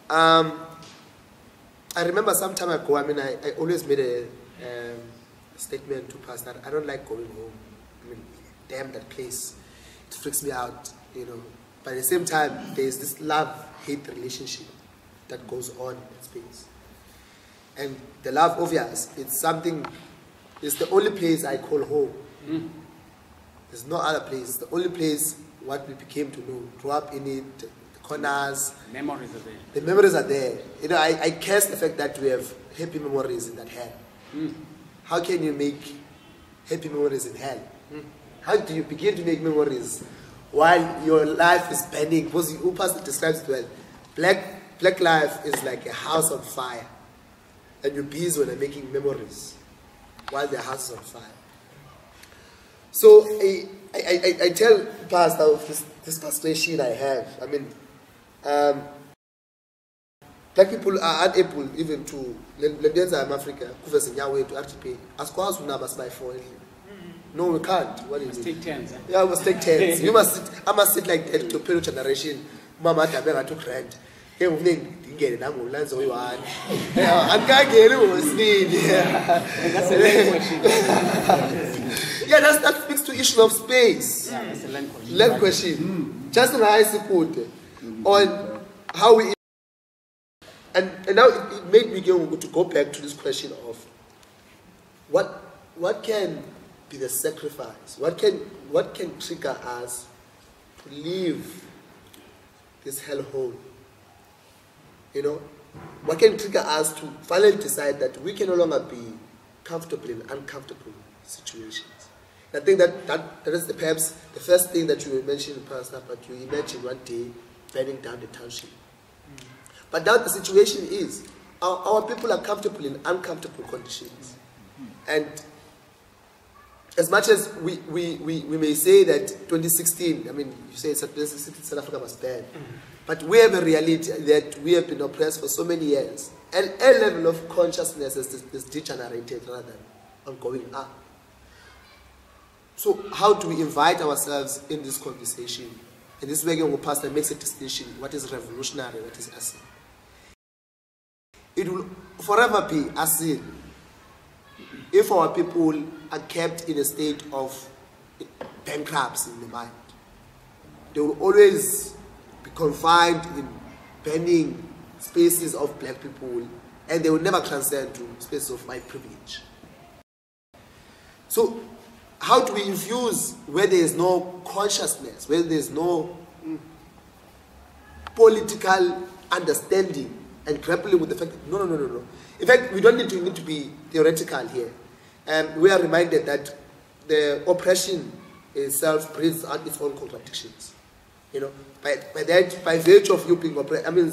I remember some time ago, I mean, I always made a statement to Pastor that I don't like going home. I mean, damn that place. It freaks me out, you know. But at the same time, there's this love-hate relationship that goes on in that space. And the love, obvious, it's the only place I call home. There's no other place. It's the only place what we became to know. Grew up in it, the corners. Memories are there. The memories are there. You know, I curse the fact that we have happy memories in that hell. How can you make happy memories in hell? How do you begin to make memories while your life is burning? Because Pastor describes it well. Black life is like a house on fire. And you're busy when making memories while the house is on fire. So I tell Pastor of this frustration I have. I mean, black people are unable even to in Africa to actually pay. As far as we never buy for anything. No, we can't. What is it? Take turns. Yeah, we must take turns. You must sit. I must sit like that to pay generation. Mama Tabera took rent. Hey, we didn't get it. I'm going to land so you are. I can't get it. That's a land question. Yeah, that speaks to issue of space. Yeah, that's a land question. Land question. Just an high support on how we. And now it made me to go back to this question of what can be the sacrifice? What can trigger us to leave this hellhole? You know, what can trigger us to finally decide that we can no longer be comfortable in uncomfortable situations? I think that is perhaps the first thing that you mentioned, Pastor, but you imagine one day burning down the township. But now the situation is, our people are comfortable in uncomfortable conditions. And as much as we may say that 2016, I mean, you say 2016 South Africa was bad, but we have a reality that we have been oppressed for so many years. And a level of consciousness is degenerated rather than going up. So how do we invite ourselves in this conversation? And this way, when Pastor makes a distinction, what is revolutionary, what is acid? It will forever be acid if our people are kept in a state of bankruptcy in the mind. They will always be confined in burning spaces of black people, and they will never transcend to spaces of white privilege. So how do we infuse where there is no consciousness, where there is no political understanding and grappling with the fact that no. In fact, we don't need to be theoretical here. We are reminded that the oppression itself brings out its own contradictions. You know, by virtue of you being oppressed, I mean,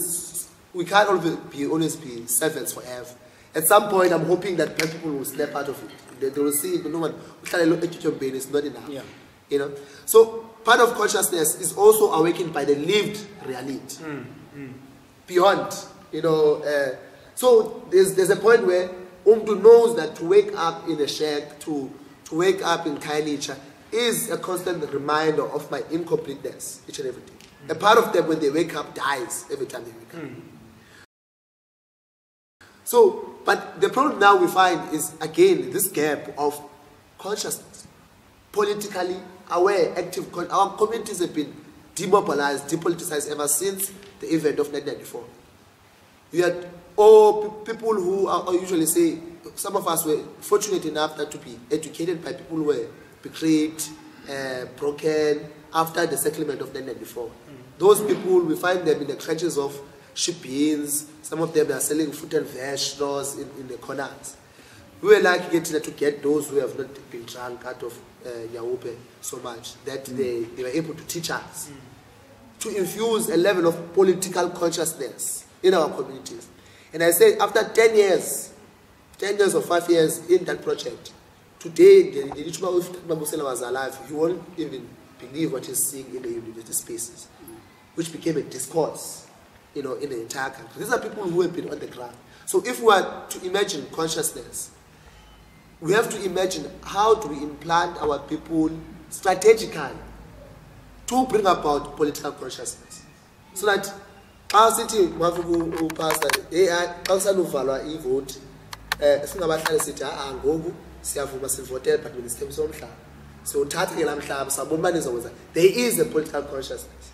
we can't always be servants forever. At some point, I'm hoping that black people will snap out of it. They will see, no one, it's not enough. Yeah. You know, so part of consciousness is also awakened by the lived reality. Beyond, you know, so there's a point where Umdu knows that to wake up in a shack, to wake up in Kailicha, is a constant reminder of my incompleteness each and every day. A part of them, when they wake up, dies every time they wake up. So, but the problem now we find is, again, this gap of consciousness, politically aware, active. Our communities have been demobilized, depoliticized ever since the event of 1994. You had all people who are usually say, some of us were fortunate enough to be educated by people who were betrayed, broken after the settlement of 1994. Those people, we find them in the trenches of ship-ins. Some of them are selling fruit and vegetables in the corners. We were lucky to get those who have not been drunk out of Yaope so much that they were able to teach us, to infuse a level of political consciousness in our communities. And I say, after 10 years or 5 years in that project, today, the Lichuma Mabusela was alive, he won't even believe what he's seeing in the university spaces, which became a discourse, you know, in the entire country. These are people who have been on the ground. So if we are to imagine consciousness, we have to imagine how do we implant our people strategically to bring about political consciousness, so that xa sithi mafika upasa xa kusaluvalwa ivote singabahlali sithi ngoku siyavuma sivotele but besithembiso somhlaba siyothatha ke laa mhlaba sabona uba nizokwenza. There is a political consciousness.